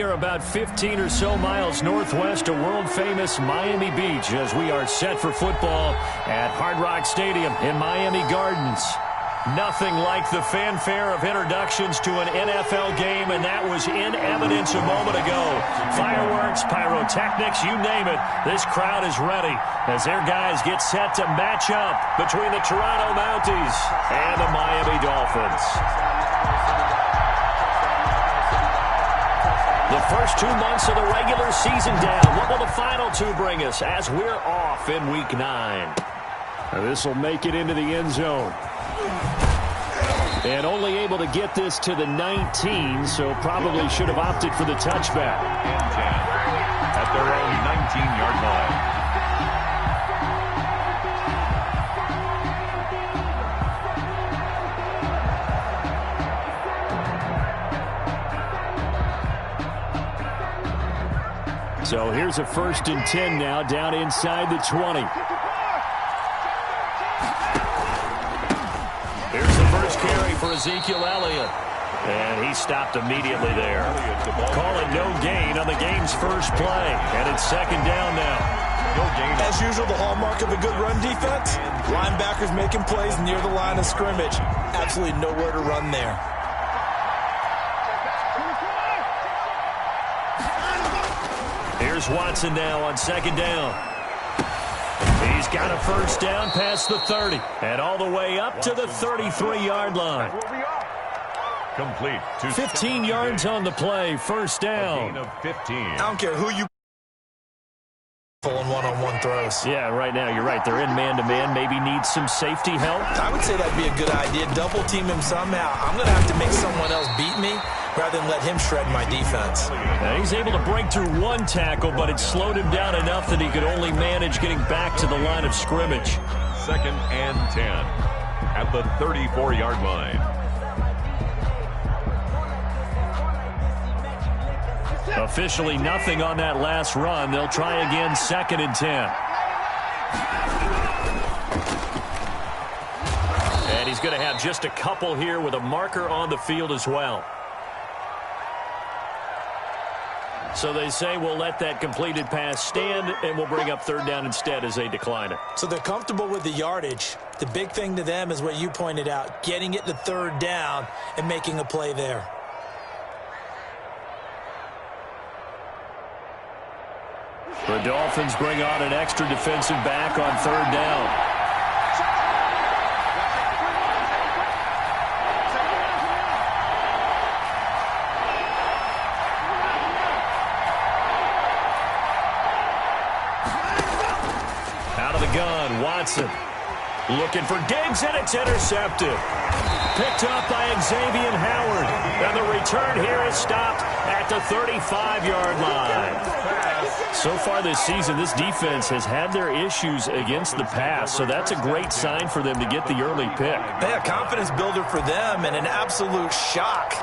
are about 15 or so miles northwest of world-famous Miami Beach as we are set for football at Hard Rock Stadium in Miami Gardens. Nothing like the fanfare of introductions to an NFL game, and that was in evidence a moment ago. Fireworks, pyrotechnics, you name it. This crowd is ready as their guys get set to match up between the Toronto Mounties and the Miami Dolphins. The first 2 months of the regular season down. What will the final two bring us as we're off in Week 9? This will make it into the end zone. And only able to get this to the 19, so probably should have opted for the touchback. And 10 at their own 19-yard line. So here's a 1st and 10 now, down inside the 20. Here's the first carry for Ezekiel Elliott. And he stopped immediately there. Calling no gain on the game's first play. And it's 2nd down now. As usual, the hallmark of a good run defense. Linebackers making plays near the line of scrimmage. Absolutely nowhere to run there. Here's Watson now on 2nd down. He's got a 1st down past the 30 and all the way up to the 33-yard line. Complete. 15 yards on the play, 1st down. A gain of 15. I don't care who you pulling one-on-one throws. Yeah, right now you're right. They're in man-to-man. Maybe need some safety help. I would say that'd be a good idea. Double team him somehow. I'm going to have to make someone else beat me rather than let him shred my defense. Now he's able to break through one tackle, but it slowed him down enough that he could only manage getting back to the line of scrimmage. 2nd and 10 at the 34-yard line. Officially nothing on that last run. They'll try again, 2nd and 10. And he's going to have just a couple here with a marker on the field as well. So they say we'll let that completed pass stand, and we'll bring up 3rd down instead as they decline it. So they're comfortable with the yardage. The big thing to them is what you pointed out, getting it to 3rd down and making a play there. The Dolphins bring on an extra defensive back on 3rd down. Gun, Watson looking for Diggs, and it's intercepted. Picked up by Xavier Howard. And the return here is stopped at the 35-yard line. So far this season, this defense has had their issues against the pass, so that's a great sign for them to get the early pick. Yeah, confidence builder for them and an absolute shock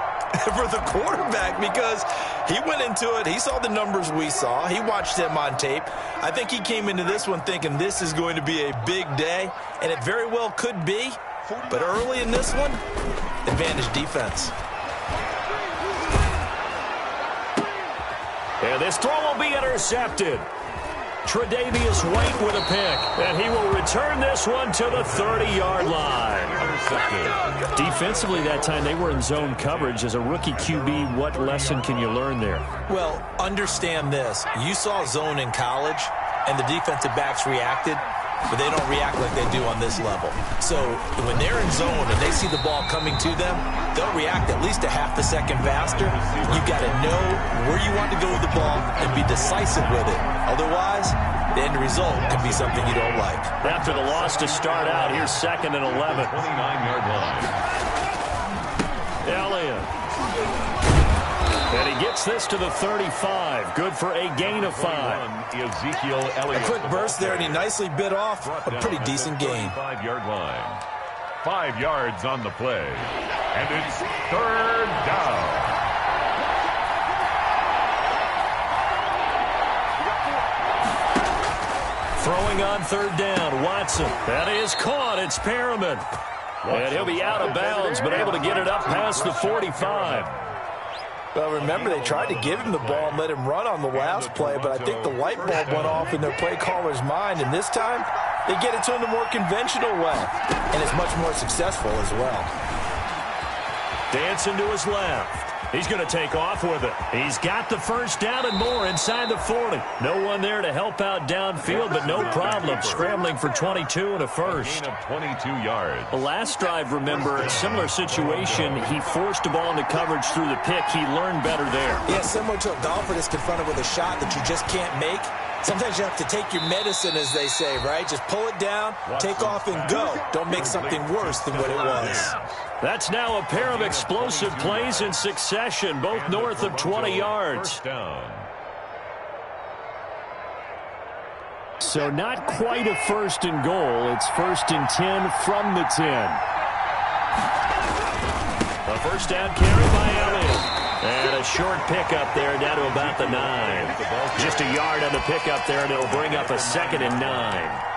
for the quarterback because he went into it. He saw the numbers we saw. He watched them on tape. I think he came into this one thinking this is going to be a big day, and it very well could be. But early in this one, advantage defense. And this throw will be intercepted. Tre'Davious White with a pick, and he will return this one to the 30-yard line. Defensively that time, they were in zone coverage. As a rookie QB, what lesson can you learn there? Well, understand this. You saw zone in college, and the defensive backs reacted, but they don't react like they do on this level. So when they're in zone and they see the ball coming to them, they'll react at least a half a second faster. You've got to know where you want to go with the ball and be decisive with it. Otherwise, the end result could be something you don't like. After the loss to start out, here's 2nd and 11. 29-yard line. Elliott. And he gets this to the 35. Good for a gain of 5. Ezekiel Elliott. A quick burst there, and he nicely bit off a pretty decent gain. 5-yard line. 5 yards on the play. And it's 3rd down. Throwing on 3rd down, Watson. That is caught. It's Perriman. And he'll be out of bounds, but able to get it up past the 45. Well, remember, they tried to give him the ball and let him run on the last play, but I think the light bulb went off in their play caller's mind, and this time they get it to him the more conventional way, and it's much more successful as well. Dancing to his left. He's going to take off with it. He's got the first down and more inside the 40. No one there to help out downfield, but no problem. Scrambling for 22 and a first. Gain of 22 yards. The last drive, remember, similar situation. He forced the ball into coverage through the pick. He learned better there. Yeah, similar to a golfer that's confronted with a shot that you just can't make. Sometimes you have to take your medicine, as they say, right? Just pull it down, take off, and go. Don't make something worse than what it was. That's now a pair of explosive plays in succession, both north of 20 yards. First down. So not quite a first and goal. It's first and 10 from the 10. A first down carry by Elliott. And a short pickup there down to about the 9. Just a yard on the pickup there, and it'll bring up a 2nd and 9.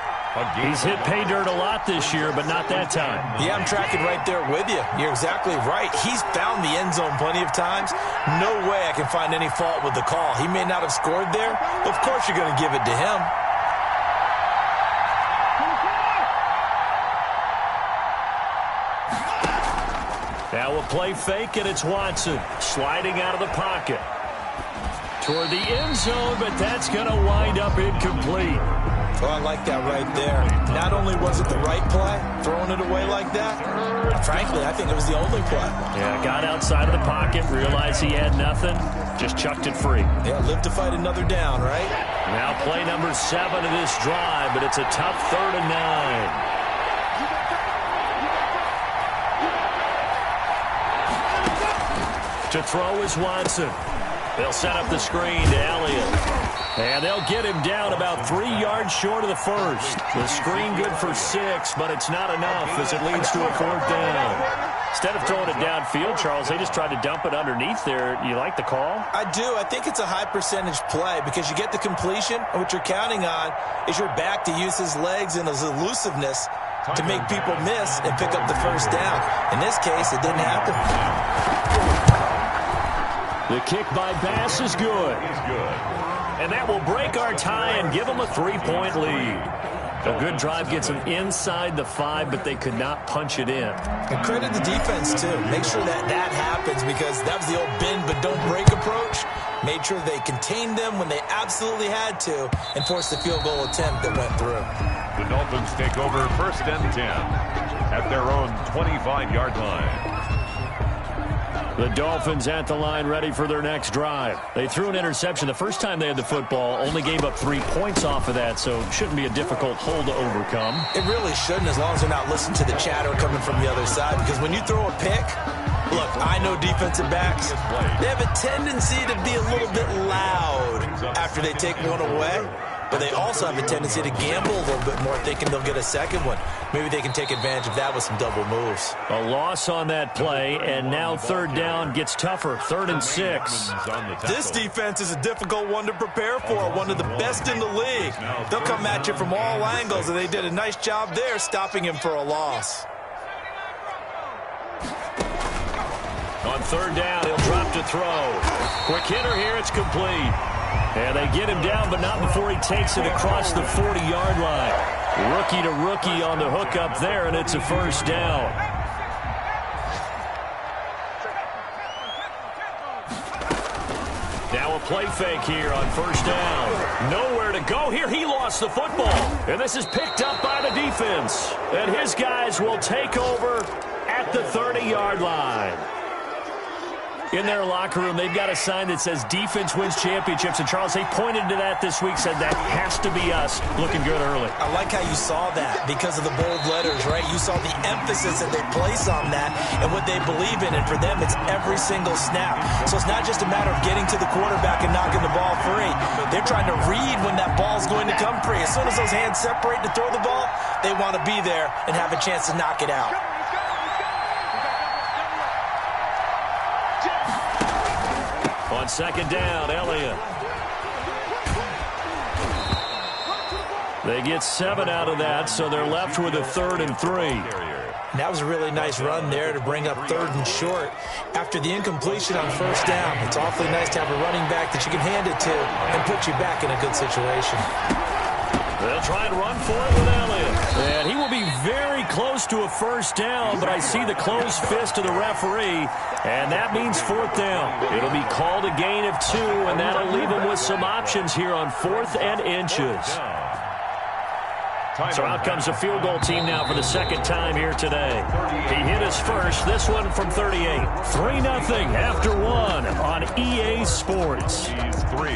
He's hit pay dirt a lot this year, but not that time. Yeah, I'm tracking right there with you. You're exactly right. He's found the end zone plenty of times. No way I can find any fault with the call. He may not have scored there. Of course you're going to give it to him. Now a play fake, and it's Watson sliding out of the pocket toward the end zone, but that's going to wind up incomplete. Well, I like that right there. Not only was it the right play, throwing it away like that, frankly, I think it was the only play. Yeah, got outside of the pocket, realized he had nothing, just chucked it free. Yeah, live to fight another down, right? Now play number 7 of this drive, but it's a tough 3rd and 9. To throw is Watson. They'll set up the screen to Elliott. And they'll get him down about 3 yards short of the first. The screen good for 6, but it's not enough as it leads to a 4th down. Instead of throwing it downfield, Charles, they just tried to dump it underneath there. You like the call? I do. I think it's a high percentage play because you get the completion, and what you're counting on is your back to use his legs and his elusiveness to make people miss and pick up the first down. In this case, it didn't happen. The kick by Bass is good. And that will break our tie and give them a 3-point lead. A good drive gets them inside the 5, but they could not punch it in. And credit the defense, too. Make sure that happens because that was the old bend but don't break approach. Made sure they contained them when they absolutely had to and forced the field goal attempt that went through. The Dolphins take over first and 10 at their own 25-yard line. The Dolphins at the line ready for their next drive. They threw an interception the first time they had the football, only gave up 3 points off of that, so it shouldn't be a difficult hole to overcome. It really shouldn't as long as they're not listening to the chatter coming from the other side, because when you throw a pick, look, I know defensive backs, they have a tendency to be a little bit loud after they take one away. But they also have a tendency to gamble a little bit more, thinking they'll get a second one. Maybe they can take advantage of that with some double moves. A loss on that play, and now 3rd down gets tougher. 3rd and 6. This defense is a difficult one to prepare for, one of the best in the league. They'll come at you from all angles, and they did a nice job there stopping him for a loss. On 3rd down, he'll drop to throw. Quick hitter here, it's complete. And they get him down, but not before he takes it across the 40-yard line. Rookie to rookie on the hook up there, and it's a first down. Now a play fake here on 1st down. Nowhere to go here. He lost the football. And this is picked up by the defense. And his guys will take over at the 30-yard line. In their locker room, they've got a sign that says defense wins championships. And, Charles, they pointed to that this week, said that has to be us. Looking good early. I like how you saw that because of the bold letters, right? You saw the emphasis that they place on that and what they believe in. And for them, it's every single snap. So it's not just a matter of getting to the quarterback and knocking the ball free. They're trying to read when that ball's going to come free. As soon as those hands separate to throw the ball, they want to be there and have a chance to knock it out. On 2nd down, Elliott. They get 7 out of that, so they're left with a 3rd and 3. And that was a really nice run there to bring up 3rd and short. After the incompletion on 1st down, it's awfully nice to have a running back that you can hand it to and put you back in a good situation. They'll try and run for it with Elliott. And he will be very close to a 1st down, but I see the closed fist of the referee, and that means 4th down. It'll be called a gain of 2, and that'll leave him with some options here on 4th and inches. So out comes the field goal team now for the 2nd time here today. He hit his first, this one from 38. 3-0 after 1 on EA Sports. He's 3.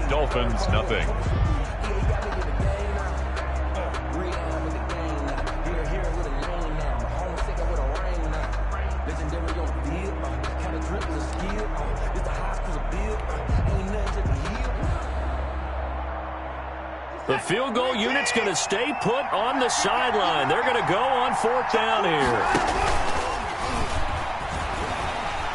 Dolphins, nothing. The field goal unit's going to stay put on the sideline. They're going to go on 4th down here.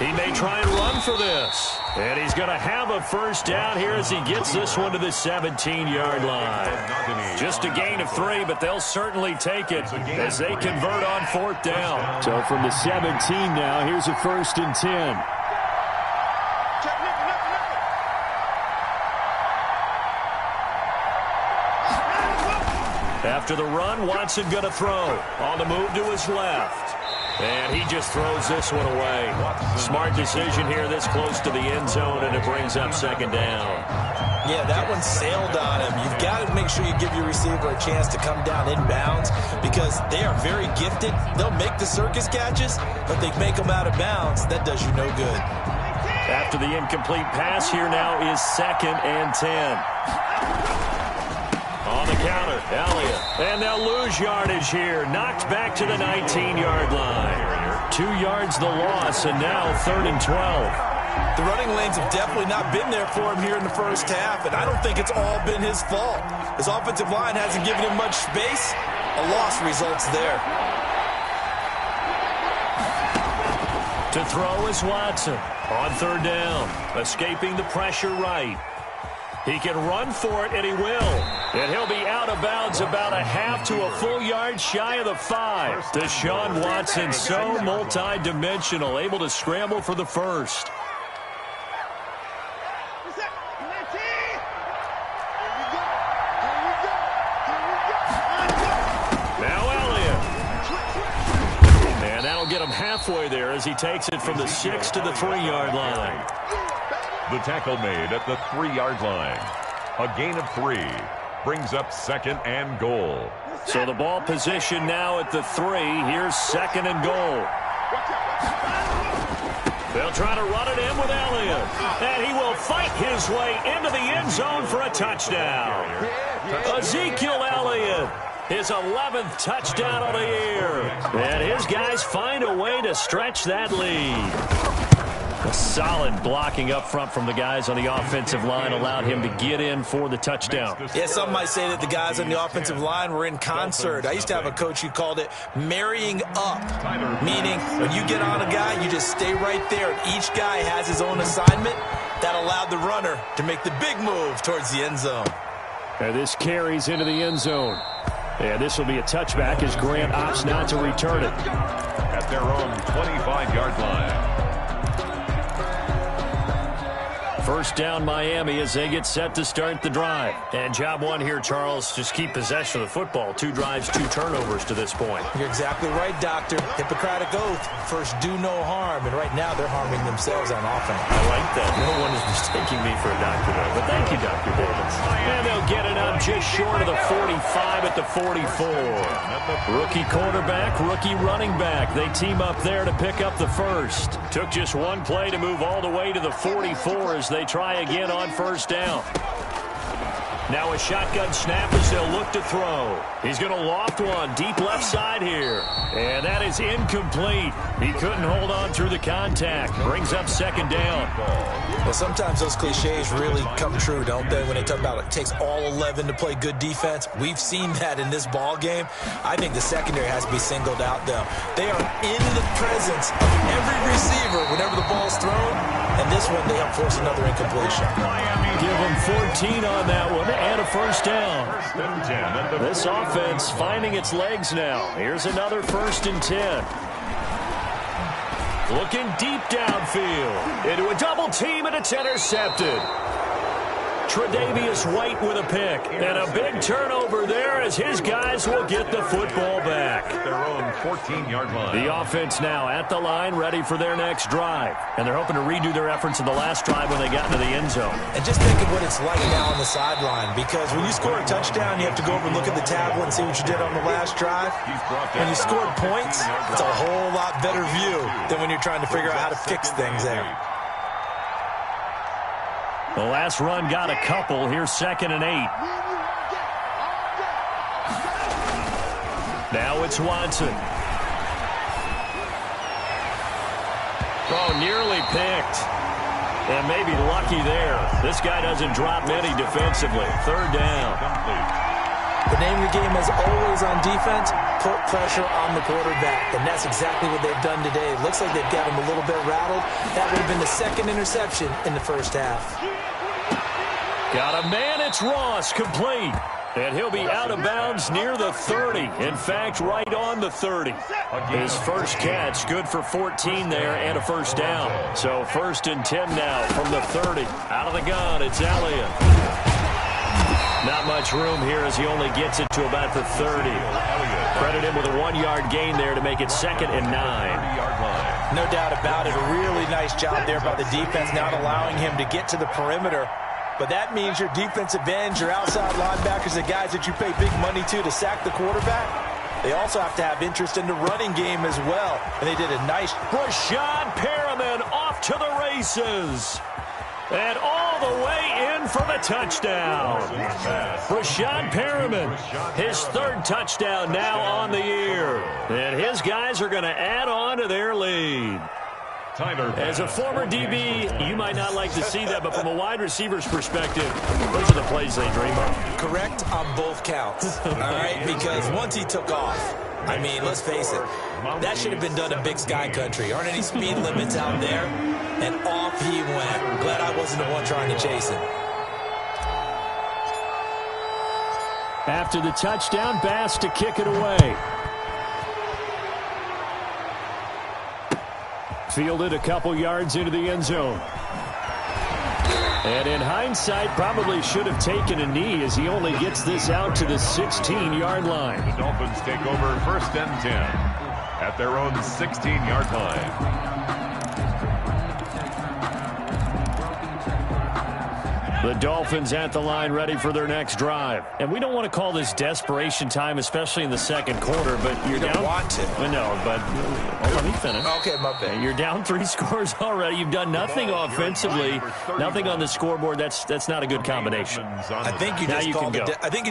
He may try and run for this. And he's going to have a 1st down here as he gets this one to the 17-yard line. Just a gain of 3, but they'll certainly take it as they convert on 4th down. So from the 17 now, here's a 1st and 10. After the run, Watson going to throw. On the move to his left. And he just throws this one away. Smart decision here this close to the end zone, and it brings up 2nd down. Yeah, that one sailed on him. You've got to make sure you give your receiver a chance to come down inbounds because they are very gifted. They'll make the circus catches, but they make them out of bounds. That does you no good. After the incomplete pass, here now is 2nd and 10. On the counter, Elliott. And they'll lose yardage here. Knocked back to the 19-yard line. 2 yards the loss, and now 3rd and 12. The running lanes have definitely not been there for him here in the 1st half, and I don't think it's all been his fault. His offensive line hasn't given him much space. A loss results there. To throw is Watson. On 3rd down. Escaping the pressure right. He can run for it, and he will. And he'll be out of bounds about a half to a full yard shy of the 5. Deshaun Watson, so multi-dimensional, able to scramble for the 1st. Now Elliott. And that'll get him halfway there as he takes it from the 6 to the 3-yard line. The tackle made at the 3-yard line. A gain of 3 brings up 2nd and goal. So the ball position now at the 3. Here's 2nd and goal. They'll try to run it in with Elliott. And he will fight his way into the end zone for a touchdown. Ezekiel Elliott, his 11th touchdown of the year. And his guys find a way to stretch that lead. A solid blocking up front from the guys on the offensive line allowed him to get in for the touchdown. Yeah, some might say that the guys on the offensive line were in concert. I used to have a coach who called it marrying up, meaning when you get on a guy, you just stay right there. And each guy has his own assignment. That allowed the runner to make the big move towards the end zone. And this carries into the end zone. And this will be a touchback as Grant opts not to return it. At their own 25-yard line. 1st down Miami as they get set to start the drive. And job 1 here, Charles, just keep possession of the football. 2 drives, 2 turnovers to this point. You're exactly right, Doctor. Hippocratic oath. First, do no harm. And right now, they're harming themselves on offense. I like that. No one is mistaking me for a doctor, though. But thank you, Dr. Davis. And they'll get it up just short of the 45 at the 44. Rookie quarterback, rookie running back. They team up there to pick up the 1st. Took just 1 play to move all the way to the 44 as they try again on 1st down. Now a shotgun snap as they'll look to throw. He's going to loft one deep left side here. And that is incomplete. He couldn't hold on through the contact. Brings up 2nd down. Well, sometimes those cliches really come true, don't they? When they talk about it takes all 11 to play good defense. We've seen that in this ball game. I think the secondary has to be singled out, though. They are in the presence of every receiver whenever the ball's thrown. And this one, they help force another incompletion. Give them 14 on that one and a first down. This offense finding its legs now. Here's another 1st and 10. Looking deep downfield. Into a double team, and it's intercepted. Tre'Davious White with a pick. And a big turnover there as his guys will get the football back. Their own 14-yard line. The offense now at the line, ready for their next drive. And they're hoping to redo their efforts in the last drive when they got into the end zone. And just think of what it's like now on the sideline, because when you score a touchdown, you have to go over and look at the tablet and see what you did on the last drive. When you scored points, it's a whole lot better view than when you're trying to figure out how to fix things there. The last run got a couple. Here's 2nd and 8. Now it's Watson. Oh, nearly picked. And maybe lucky there. This guy doesn't drop many defensively. 3rd down. The name of the game is always on defense, put pressure on the quarterback. And that's exactly what they've done today. It looks like they've got him a little bit rattled. That would have been the 2nd interception in the first half. Got a man, it's Ross, complete. And he'll be out of bounds near the 30. In fact, right on the 30. His first catch, good for 14 there and a first down. So 1st and 10 now from the 30. Out of the gun, it's Elliott. Not much room here as he only gets it to about the 30. Credit him with a 1-yard gain there to make it 2nd and 9. No doubt about it. A really nice job there by the defense, not allowing him to get to the perimeter. But that means your defensive ends, your outside linebackers, the guys that you pay big money to sack the quarterback, they also have to have interest in the running game as well. And they did a nice... Rashad Perriman off to the races. And all the way in for the touchdown. Rashad Perriman, his 3rd touchdown now on the year. And his guys are going to add on to their lead. As a former DB, you might not like to see that, but from a wide receiver's perspective, those are the plays they dream of. Correct on both counts, all right? Because once he took off, I mean, let's face it, that should have been done in Big Sky Country. Aren't any speed limits out there? And off he went. Glad I wasn't the one trying to chase him. After the touchdown, Bass to kick it away. Fielded a couple yards into the end zone. And in hindsight, probably should have taken a knee as he only gets this out to the 16-yard line. The Dolphins take over 1st and 10 at their own 16-yard line. The Dolphins at the line ready for their next drive. And we don't want to call this desperation time, especially in the 2nd quarter, but you're down. Don't want to. No, but let me finish. Okay, my bad. You're down 3 scores already. You've done nothing offensively, nothing on the scoreboard. That's not a good combination. I think you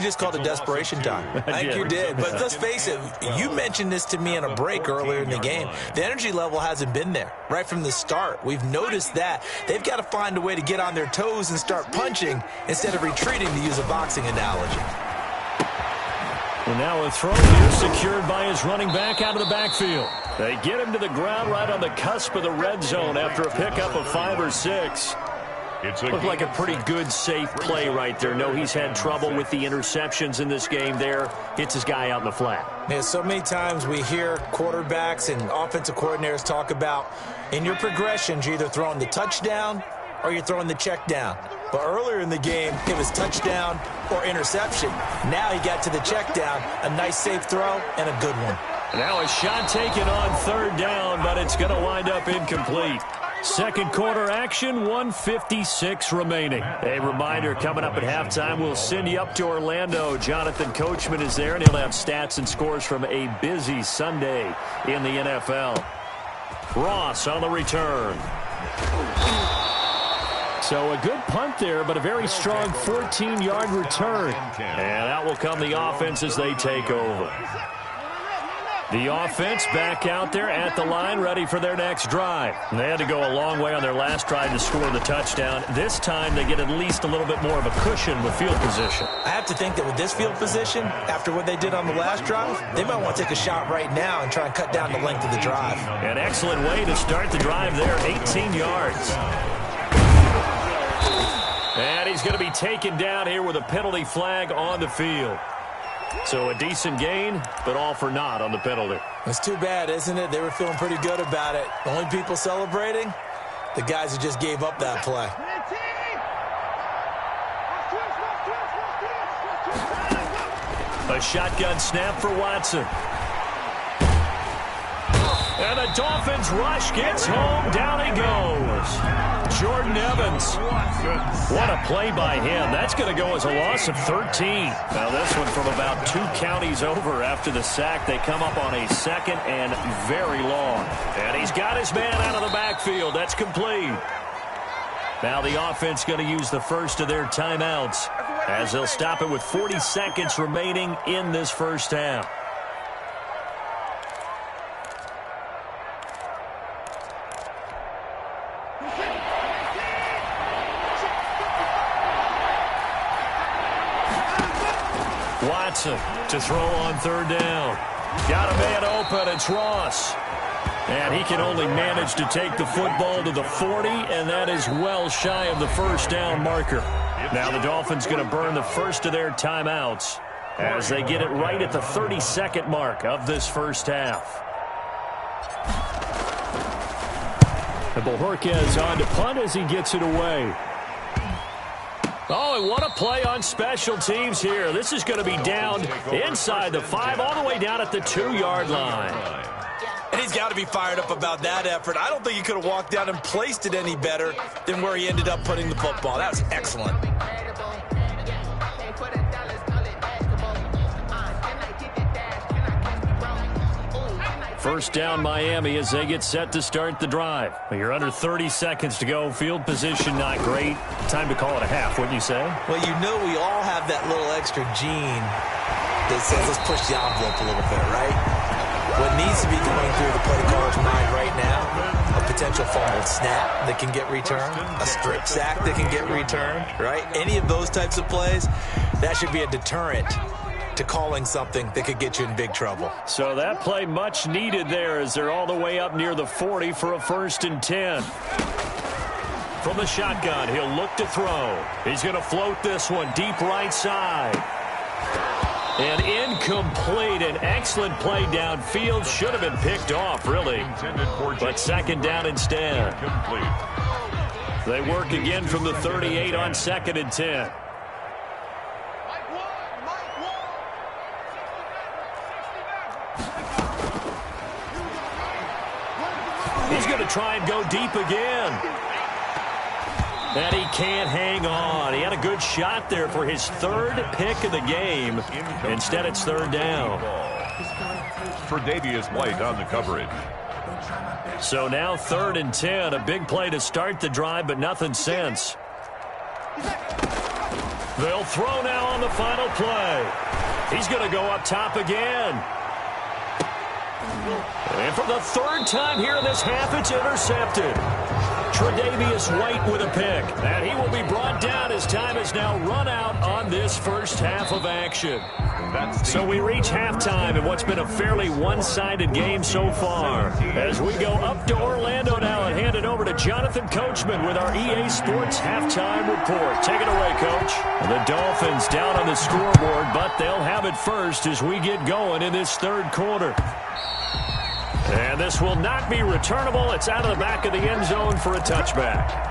just called it desperation time. I think you did. But let's face it, you mentioned this to me in a break earlier in the game. The energy level hasn't been there right from the start. We've noticed that. They've got to find a way to get on their toes and start punching instead of retreating, to use a boxing analogy. And now a throw here secured by his running back out of the backfield. They get him to the ground right on the cusp of the red zone after a pickup of 5 or 6. Looked like a pretty good, safe play right there. No, he's had trouble with the interceptions in this game there. Hits his guy out in the flat. Yeah, so many times we hear quarterbacks and offensive coordinators talk about in your progressions, you're either throwing the touchdown or you're throwing the check down. But earlier in the game, it was touchdown or interception. Now he got to the check down, a nice safe throw, and a good one. Now a shot taken on 3rd down, but it's going to wind up incomplete. 2nd quarter action, 1:56 remaining. A reminder, coming up at halftime, we'll send you up to Orlando. Jonathan Coachman is there, and he'll have stats and scores from a busy Sunday in the NFL. Ross on the return. So a good punt there, but a very strong 14-yard return. And out will come the offense as they take over. The offense back out there at the line, ready for their next drive. They had to go a long way on their last drive to score the touchdown. This time they get at least a little bit more of a cushion with field position. I have to think that with this field position, after what they did on the last drive, they might want to take a shot right now and try and cut down the length of the drive. An excellent way to start the drive there, 18 yards. And he's going to be taken down here with a penalty flag on the field. So a decent gain, but all for naught on the penalty. It's too bad, isn't it? They were feeling pretty good about it. The only people celebrating, the guys who just gave up that play. A shotgun snap for Watson. And the Dolphins rush gets home. Down he goes. Jordan Evans. What a play by him. That's going to go as a loss of 13. Now this one from about 2 counties over after the sack. They come up on a 2nd and very long. And he's got his man out of the backfield. That's complete. Now the offense going to use the first of their timeouts as they'll stop it with 40 seconds remaining in this first half. Watson to throw on 3rd down. Got a man open. It's Ross. And he can only manage to take the football to the 40, and that is well shy of the first down marker. Now the Dolphins going to burn the first of their timeouts as they get it right at the 32nd mark of this first half. And Bojorquez on to punt as he gets it away. Oh, and what a play on special teams here. This is going to be down inside the 5, all the way down at the 2-yard line. And he's got to be fired up about that effort. I don't think he could have walked down and placed it any better than where he ended up putting the football. That was excellent. First down Miami as they get set to start the drive. You're under 30 seconds to go. Field position not great. Time to call it a half, wouldn't you say? Well, you know we all have that little extra gene that says let's push the envelope a little bit, right? What needs to be going through the play caller's mind right now, a potential fumbled snap that can get returned, a strip sack that can get returned, right? Any of those types of plays, that should be a deterrent to calling something that could get you in big trouble. So that play much needed there as they're all the way up near the 40 for a 1st and 10. From the shotgun, he'll look to throw. He's going to float this one deep right side. And incomplete. An excellent play downfield. Should have been picked off, really. But 2nd down instead. They work again from the 38 on 2nd and 10. He's going to try and go deep again. And he can't hang on. He had a good shot there for his 3rd pick of the game. Instead, it's 3rd down. Tre'Davious White on the coverage. So now 3rd and 10. A big play to start the drive, but nothing since. They'll throw now on the final play. He's going to go up top again. And for the 3rd time here in this half, it's intercepted. Tre'Davious White with a pick. And he will be brought down as time is now run out on this first half of action. So we reach halftime in what's been a fairly one-sided game so far. As we go up to Orlando now and hand it over to Jonathan Coachman with our EA Sports halftime report. Take it away, Coach. The Dolphins down on the scoreboard, but they'll have it first as we get going in this 3rd quarter. And this will not be returnable. It's out of the back of the end zone for a touchback.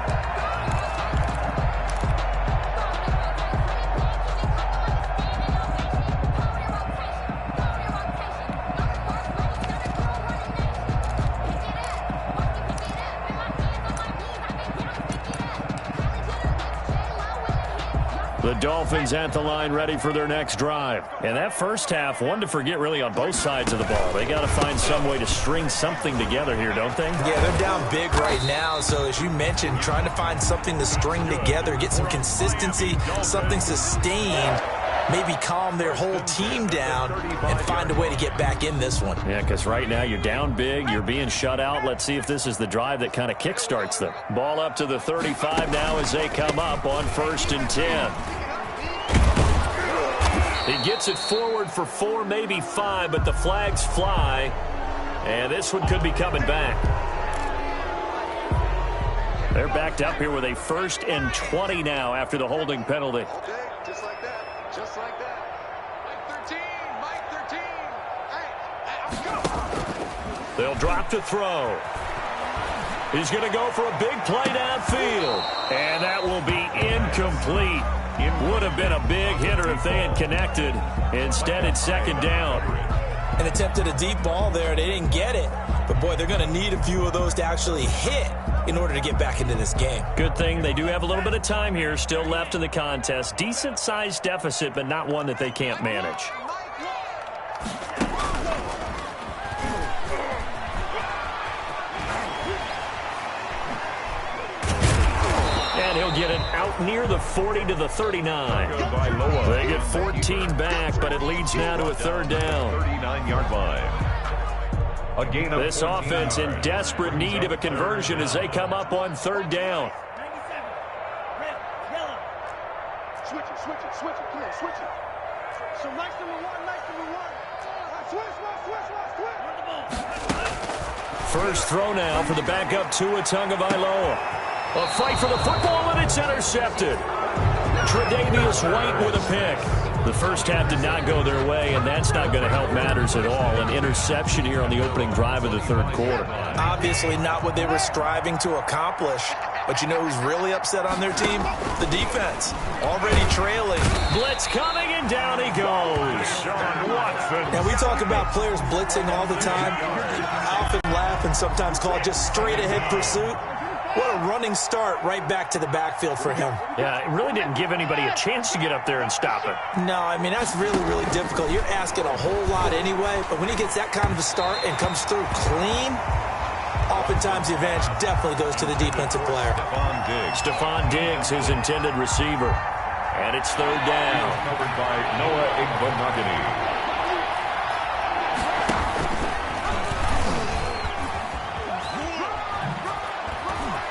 The Dolphins at the line ready for their next drive. And that first half, one to forget really on both sides of the ball. They got to find some way to string something together here, don't they? Yeah, they're down big right now. So as you mentioned, trying to find something to string together, get some consistency, something sustained maybe calm their whole team down and find a way to get back in this one. Yeah, because right now you're down big, you're being shut out. Let's see if this is the drive that kind of kickstarts them. Ball up to the 35 now as they come up on 1st and 10. He gets it forward for 4, maybe 5, but the flags fly. And this one could be coming back. They're backed up here with a 1st and 20 now after the holding penalty. Okay, just like that. Just like that. Mike 13. Hey, let's go. They'll drop to throw. He's going to go for a big play downfield. And that will be incomplete. It would have been a big hitter if they had connected. Instead, it's 2nd down. And attempted a deep ball there. They didn't get it. But, boy, they're going to need a few of those to actually hit in order to get back into this game. Good thing they do have a little bit of time here still left in the contest. Decent-sized deficit, but not one that they can't manage. And he'll get it out near the 40 to the 39. They get 14 back, but it leads now to a 3rd down. 39-yard line. A gain of This offense in desperate need of a conversion as they come up on 3rd down. Switch it. Come on, switch it. So nice number one. Switch. First throw now for the backup Tua Tagovailoa. A fight for the football, and it's intercepted. Tre'Davious White with a pick. The first half did not go their way, and that's not going to help matters at all. An interception here on the opening drive of the 3rd quarter. Obviously not what they were striving to accomplish. But you know who's really upset on their team? The defense. Already trailing. Blitz coming, and down he goes. Now, we talk about players blitzing all the time. I often laugh and sometimes call it just straight-ahead pursuit. What a running start right back to the backfield for him. Yeah, it really didn't give anybody a chance to get up there and stop it. No, I mean, that's really, really difficult. You're asking a whole lot anyway, but when he gets that kind of a start and comes through clean, oftentimes the advantage definitely goes to the defensive player. Stephon Diggs, his intended receiver. And it's 3rd down. Covered by Noah Igbenogany.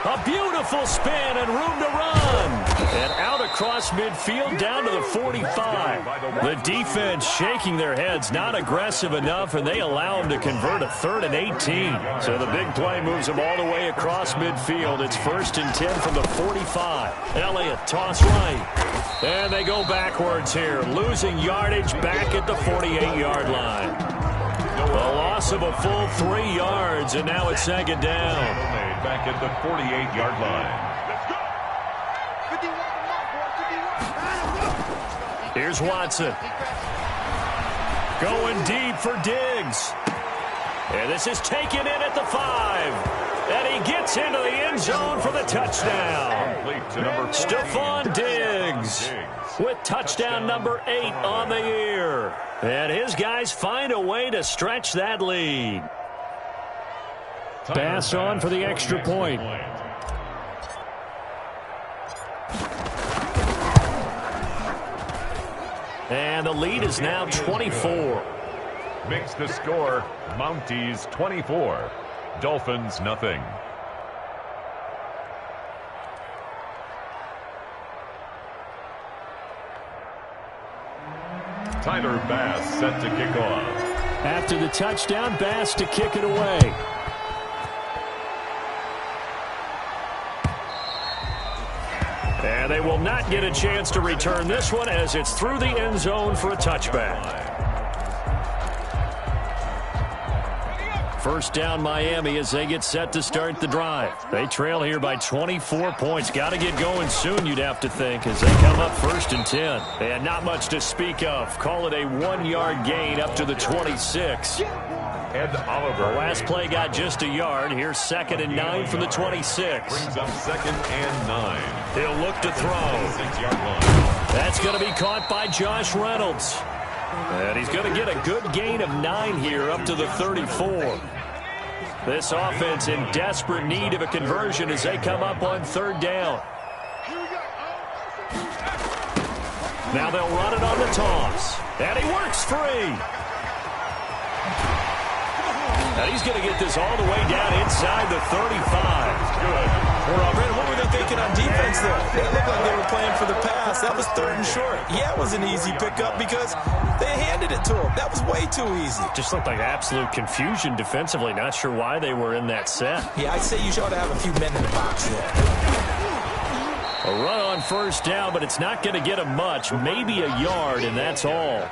A beautiful spin and room to run. And out across midfield down to the 45. The defense shaking their heads, not aggressive enough, and they allow them to convert a 3rd and 18. So the big play moves them all the way across midfield. It's 1st and 10 from the 45. Elliott, toss right. And they go backwards here, losing yardage back at the 48-yard line. A loss of a full 3 yards, and now it's 2nd down. Back at the 48-yard line. Here's Watson. Going deep for Diggs. And this is taken in at the 5. And he gets into the end zone for the touchdown. Stephon Diggs with touchdown number 8 on the year. And his guys find a way to stretch that lead. Pass on for the extra point. And the lead is now 24. Makes the score Mounties 24. Dolphins nothing. Tyler Bass set to kick off. After the touchdown, Bass to kick it away. And they will not get a chance to return this one as it's through the end zone for a touchback. First down Miami as they get set to start the drive. They trail here by 24 points. Got to get going soon, you'd have to think, as they come up 1st and 10. And not much to speak of. Call it a 1-yard gain up to the 26. Ed Oliver. The last play got just a yard. Here's 2nd and 9 from the 26. Brings up 2nd and 9. He'll look to throw. 6-yard line. That's going to be caught by Josh Reynolds. And he's going to get a good gain of 9 here up to the 34. This offense in desperate need of a conversion as they come up on 3rd down. Now they'll run it on the toss. And he works free. And he's going to get this all the way down inside the 35. Good. Brent, what were they thinking on defense there? They looked like they were playing for the pass. That was 3rd and short. Yeah, it was an easy pickup because they handed it to him. That was way too easy. Just looked like absolute confusion defensively. Not sure why they were in that set. Yeah, I'd say you ought to have a few men in the box there. A run on 1st down, but it's not going to get him much. Maybe a yard, and that's all.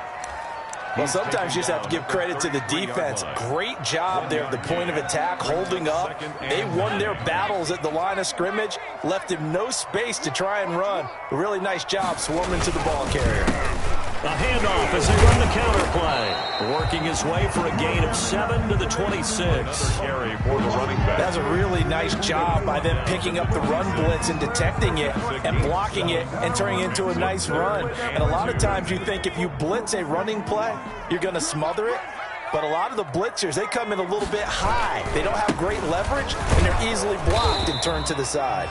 Well, sometimes you just have to give credit to the defense. Great job there at the point of attack, holding up. They won their battles at the line of scrimmage, left him no space to try and run. A really nice job swarming to the ball carrier. A handoff as they run the counter play. Working his way for a gain of 7 to the 26. Carry for the running back. That's a really nice job by them picking up the run blitz and detecting it and blocking it and turning it into a nice run. And a lot of times you think if you blitz a running play, you're going to smother it. But a lot of the blitzers, they come in a little bit high. They don't have great leverage, and they're easily blocked and turned to the side.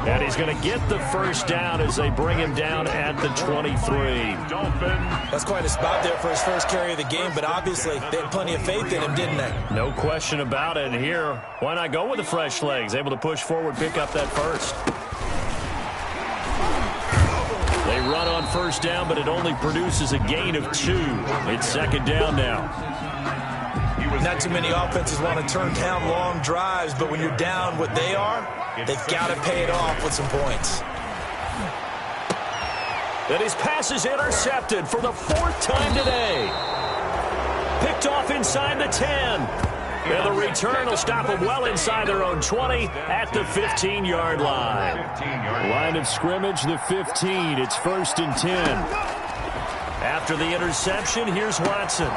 And he's going to get the 1st down as they bring him down at the 23. That's quite a spot there for his first carry of the game, but obviously they had plenty of faith in him, didn't they? No question about it. Here, why not go with the fresh legs? Able to push forward, pick up that 1st. They run on 1st down, but it only produces a gain of 2. It's 2nd down now. Not too many offenses want to turn down long drives, but when you're down what they are, they've got to pay it off with some points. And his pass is intercepted for the 4th time today. Picked off inside the 10. And the return will stop them well inside their own 20 at the 15-yard line. Line of scrimmage, the 15. It's 1st and 10. After the interception, here's Watson.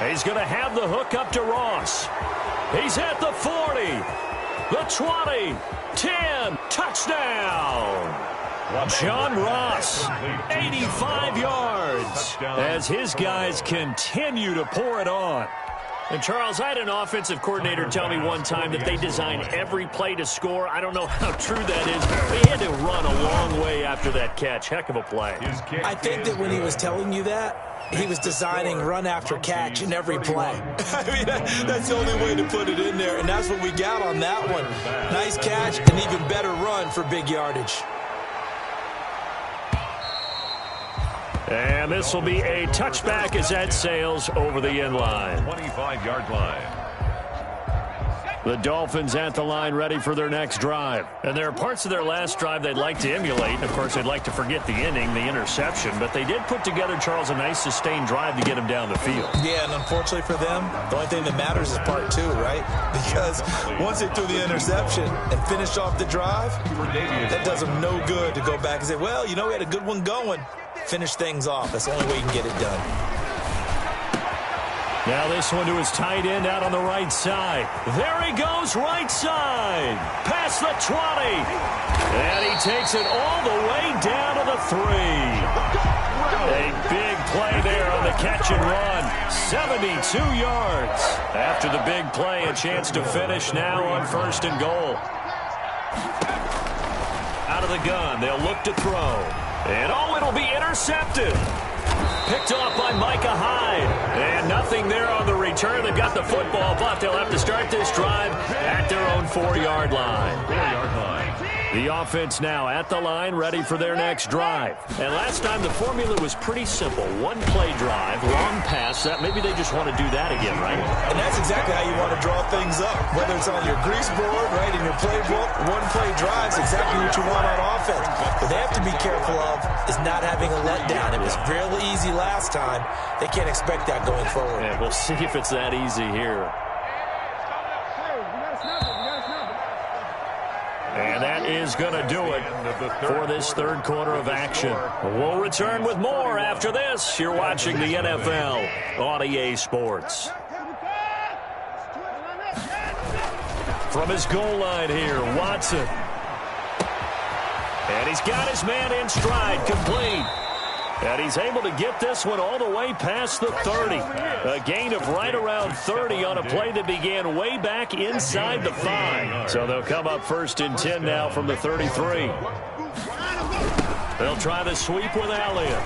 He's going to have the hook up to Ross. He's at the 40, the 20, 10, touchdown. John Ross, 85 yards, as his guys continue to pour it on. And, Charles, I had an offensive coordinator tell me one time that they design every play to score. I don't know how true that is. They had to run a long way after that catch. Heck of a play. I think that when he was telling you that, he was designing run after catch in every play. I mean, that's the only way to put it in there, and that's what we got on that one. Nice catch, and even better run for big yardage. And this will be a touchback as that sails over the end line. 25-yard line. The Dolphins at the line ready for their next drive. And there are parts of their last drive they'd like to emulate. And, of course, they'd like to forget the inning, the interception. But they did put together, Charles, a nice sustained drive to get him down the field. Yeah, and unfortunately for them, the only thing that matters is part 2, right? Because once they threw the interception and finished off the drive, that does them no good to go back and say, well, you know, we had a good one going. Finish things off. That's the only way you can get it done. Now this one to his tight end out on the right side. There he goes, right side. Past the 20. And he takes it all the way down to the 3. A big play there on the catch and run. 72 yards. After the big play, a chance to finish now on 1st and goal. Out of the gun, they'll look to throw. And oh, it'll be intercepted. Picked off by Micah Hyde. And nothing there on the return. They've got the football, but they'll have to start this drive at their own 4-yard line. 4-yard line. The offense now at the line, ready for their next drive. And last time the formula was pretty simple. One-play drive, long pass. That maybe they just want to do that again, right? And that's exactly how you want to draw things up. Whether it's on your grease board, right, in your playbook, one-play drive is exactly what you want on offense. What they have to be careful of is not having a letdown. It was real easy last time. They can't expect that going forward. Yeah, we'll see if it's that easy here. And that is going to do it for this third quarter of action. We'll return with more after this. You're watching the NFL on EA Sports. From his goal line here, Watson. And he's got his man in stride, complete. And he's able to get this one all the way past the 30. A gain of right around 30 on a play that began way back inside the 5. So they'll come up 1st and 10 now from the 33. They'll try the sweep with Elliott.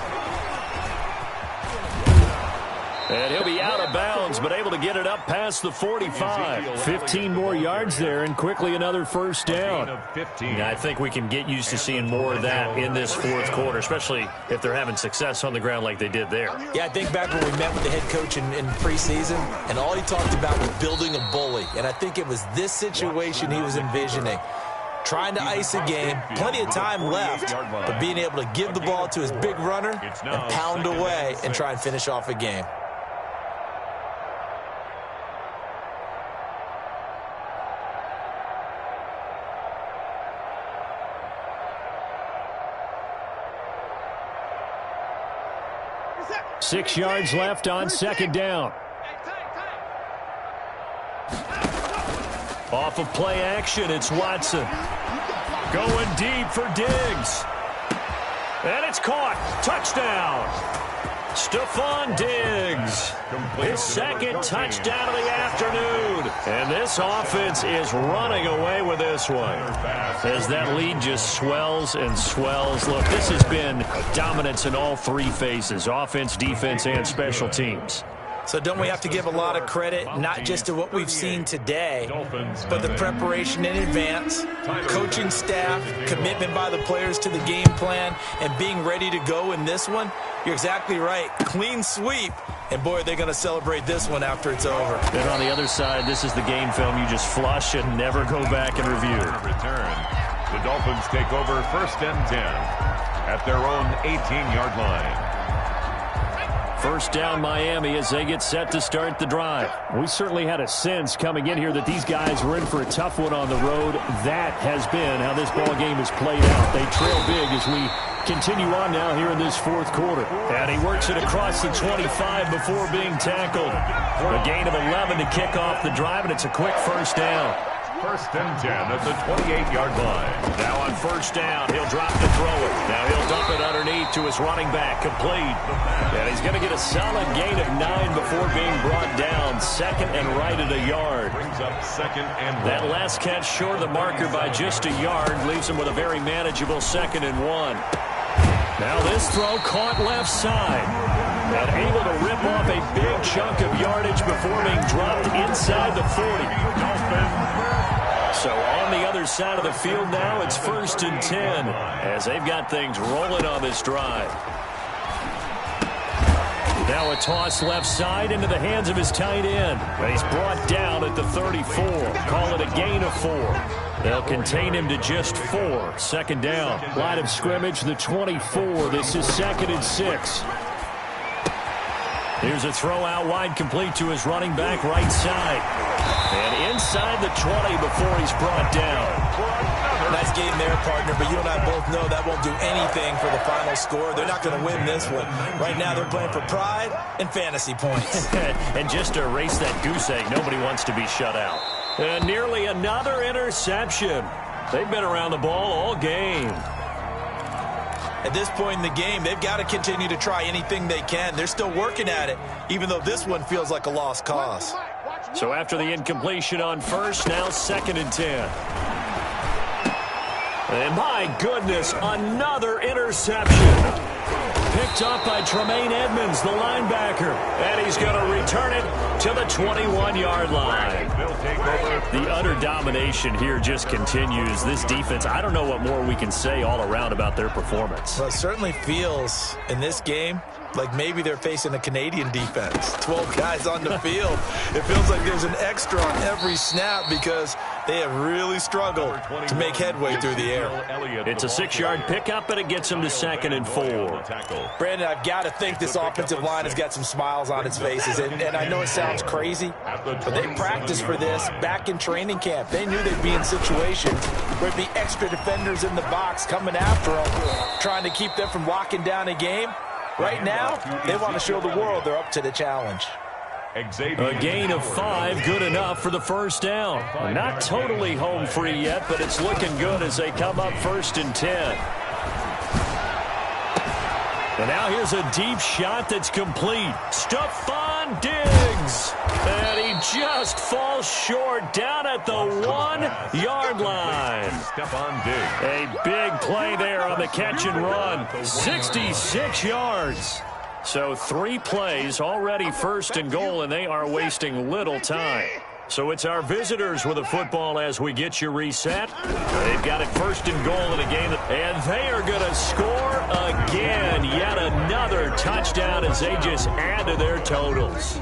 And he'll be out of bounds, but able to get it up past the 45. 15 more yards there, and quickly another first down. I think we can get used to seeing more of that in this fourth quarter, especially if they're having success on the ground like they did there. Yeah, I think back when we met with the head coach in preseason, and all he talked about was building a bully. And I think it was this situation he was envisioning. Trying to ice a game, plenty of time left, but being able to give the ball to his big runner and pound away and try and finish off a game. Six yards left on second down. Off of play action, it's Watson. Going deep for Diggs. And it's caught. Touchdown. Stephon Diggs. His second touchdown of the afternoon. And this offense is running away with this one, as that lead just swells and swells. Look, this has been dominance in all three phases: offense, defense, and special teams. So don't we have to give a lot of credit, not just to what we've seen today, but the preparation in advance, coaching staff, commitment by the players to the game plan, and being ready to go in this one? You're exactly right. Clean sweep. And, boy, they're going to celebrate this one after it's over. And on the other side, this is the game film you just flush and never go back and review. Return. The Dolphins take over 1st and 10 at their own 18-yard line. First down Miami as they get set to start the drive. We certainly had a sense coming in here that these guys were in for a tough one on the road. That has been how this ball game has played out. They trail big as we continue on now here in this fourth quarter. And he works it across the 25 before being tackled. A gain of 11 to kick off the drive, and it's a quick first down. 1st and 10 at the 28-yard line. Now on first down, he'll drop to throw it. Now he'll dump it underneath to his running back, complete. And he's going to get a solid gain of 9 before being brought down. Second and right at a yard. Brings up 2nd and 1. That last catch short of the marker by just a yard leaves him with a very manageable 2nd and 1. Now this throw caught left side. And able to rip off a big chunk of yardage before being dropped inside the 40. So on the other side of the field now, it's 1st and 10 as they've got things rolling on this drive. Now a toss left side into the hands of his tight end. But he's brought down at the 34. Call it a gain of 4. They'll contain him to just 4. 2nd down. Line of scrimmage, the 24. This is 2nd and 6. Here's a throw out wide, complete to his running back right side. And inside the 20 before he's brought down. Nice game there, partner, but you and I both know that won't do anything for the final score. They're not going to win this one. Right now they're playing for pride and fantasy points. And just to erase that goose egg, nobody wants to be shut out. And nearly another interception. They've been around the ball all game. At this point in the game, they've got to continue to try anything they can. They're still working at it, even though this one feels like a lost cause. So after the incompletion on first, now 2nd and 10. And my goodness, another interception. Picked up by Tremaine Edmonds, the linebacker. And he's going to return it to the 21-yard line. The utter domination here just continues. This defense, I don't know what more we can say all around about their performance. Well, it certainly feels in this game like maybe they're facing a Canadian defense. 12 guys on the field. It feels like there's an extra on every snap because they have really struggled to make headway through the air. It's a 6-yard pickup, and it gets them to 2nd and 4. Brandon, I've got to think this offensive line has got some smiles on its faces. And I know it sounds crazy, but they practiced for this back in training camp. They knew they'd be in situations where it'd be extra defenders in the box coming after them, trying to keep them from locking down a game. Right now, they want to show the world they're up to the challenge. A gain of 5, good enough for the first down. Not totally home free yet, but it's looking good as they come up 1st and 10. And now here's a deep shot that's complete. Stephon Diggs. Diggs. And he just falls short down at the 1-yard line. Stephon Diggs. A big play there on the catch and run. 66 yards. So 3 plays, already first and goal, and they are wasting little time. So it's our visitors with the football as we get you reset. They've got it first and goal in a game, and they are going to score again. Yet another touchdown as they just add to their totals.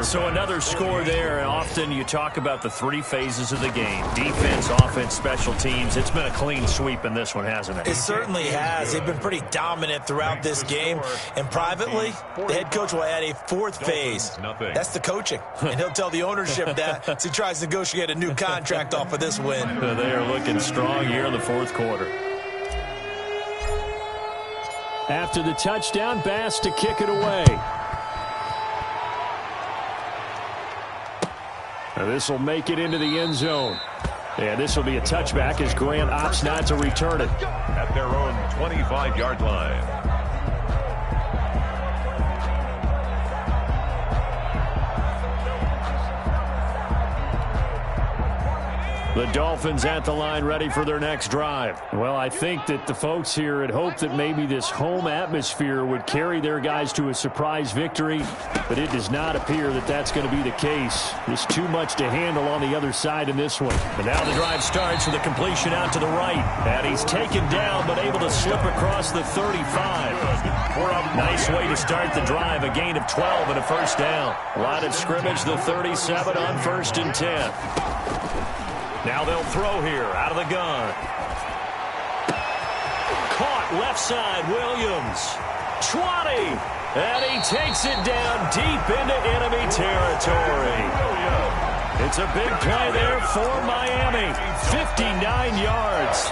So another score there. And often you talk about the 3 phases of the game: defense, offense, special teams. It's been a clean sweep in this one, hasn't it? It certainly has. They've been pretty dominant throughout this game. And privately, the head coach will add a 4th phase. That's the coaching. And he'll tell the ownership that as he tries to negotiate a new contract off of this win. They are looking strong here in the 4th quarter. After the touchdown, Bass to kick it away. Now this will make it into the end zone. And this will be a touchback as Grant opts not to return it. At their own 25-yard line. The Dolphins at the line, ready for their next drive. Well, I think that the folks here had hoped that maybe this home atmosphere would carry their guys to a surprise victory, but it does not appear that that's going to be the case. There's too much to handle on the other side in this one. And now the drive starts with a completion out to the right. And he's taken down, but able to slip across the 35. Nice way to start the drive, a gain of 12 and a first down. Line of scrimmage, the 37 on 1st and 10. Now they'll throw here out of the gun. Caught left side, Williams. 20. And he takes it down deep into enemy territory. It's a big play there for Miami. 59 yards.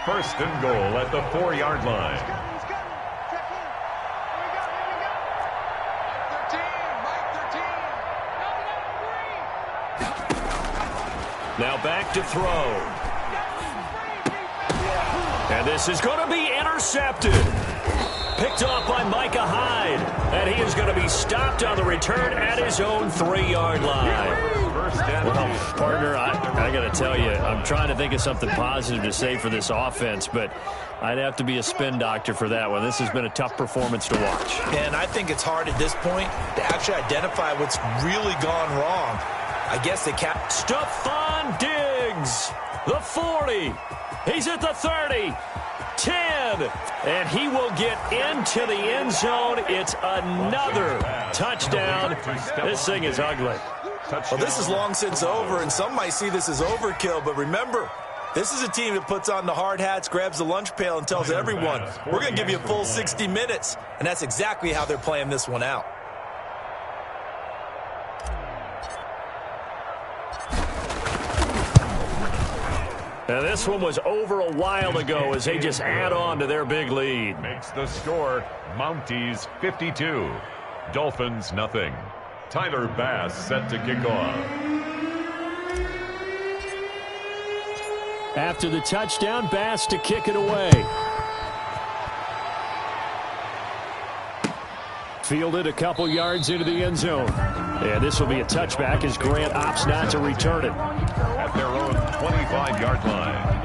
First and goal at the 4-yard line. Now back to throw. And this is going to be intercepted. Picked off by Micah Hyde. And he is going to be stopped on the return at his own 3-yard line. Well, partner, I got to tell you, I'm trying to think of something positive to say for this offense, but I'd have to be a spin doctor for that one. This has been a tough performance to watch. And I think it's hard at this point to actually identify what's really gone wrong. I guess they can't. Stephon Diggs, the 40. He's at the 30. 10. And he will get into the end zone. It's another touchdown. This thing is ugly. Well, this is long since over, and some might see this as overkill. But remember, this is a team that puts on the hard hats, grabs the lunch pail, and tells everyone, we're going to give you a full 60 minutes. And that's exactly how they're playing this one out. Now, this one was over a while ago as they just add on to their big lead. Makes the score Mounties 52. Dolphins nothing. Tyler Bass set to kick off. After the touchdown, Bass to kick it away. Fielded a couple yards into the end zone. And this will be a touchback as Grant opts not to return it. At their own 25-yard line.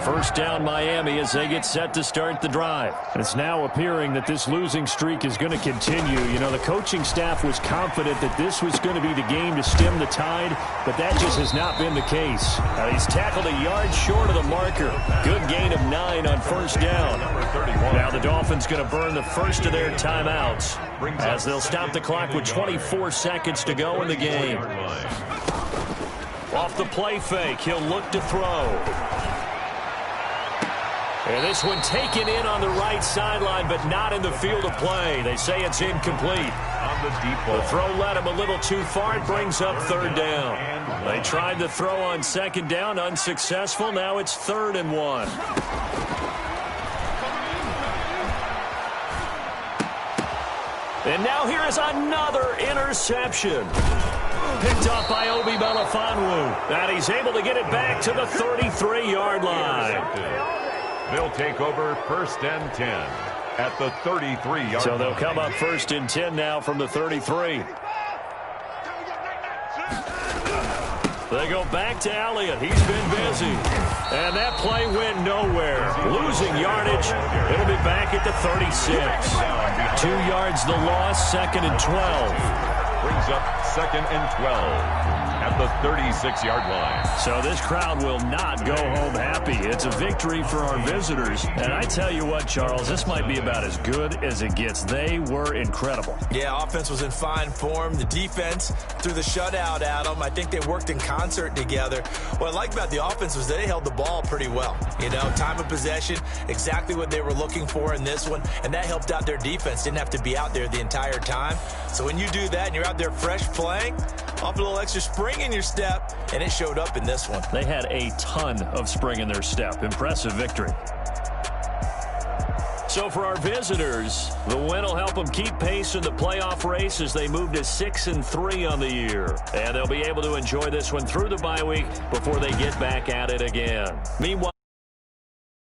First down Miami as they get set to start the drive. It's now appearing that this losing streak is going to continue. You know, the coaching staff was confident that this was going to be the game to stem the tide, but that just has not been the case. He's tackled a yard short of the marker. Good gain of 9 on first down. Now the Dolphins going to burn the first of their timeouts as they'll stop the clock with 24 seconds to go in the game. Off the play fake, he'll look to throw. And this one taken in on the right sideline, but not in the field of play. They say it's incomplete. On the deep ball. The throw led him a little too far. It brings up third down. They tried the throw on second down, unsuccessful. Now it's 3rd and 1. And now here is another interception. Picked off by Obi Melifonwu. And he's able to get it back to the 33-yard line. They'll take over 1st and 10 at the 33-yard line. So they'll come up 1st and 10 now from the 33. They go back to Elliott. He's been busy. And that play went nowhere. Losing yardage. It'll be back at the 36. 2 yards the loss, 2nd and 12. Brings up 2nd and 12 at the 36-yard line. So this crowd will not go home happy. It's a victory for our visitors. And I tell you what, Charles, this might be about as good as it gets. They were incredible. Yeah, offense was in fine form. The defense threw the shutout at them. I think they worked in concert together. What I like about the offense was they held the ball pretty well. You know, time of possession, exactly what they were looking for in this one. And that helped out their defense. Didn't have to be out there the entire time. So when you do that and you're out there fresh playing, off a little extra spring in your step, and it showed up in this one. They had a ton of spring in their step. Impressive victory. So for our visitors, the win will help them keep pace in the playoff race as they move to 6-3 on the year. And they'll be able to enjoy this one through the bye week before they get back at it again. Meanwhile,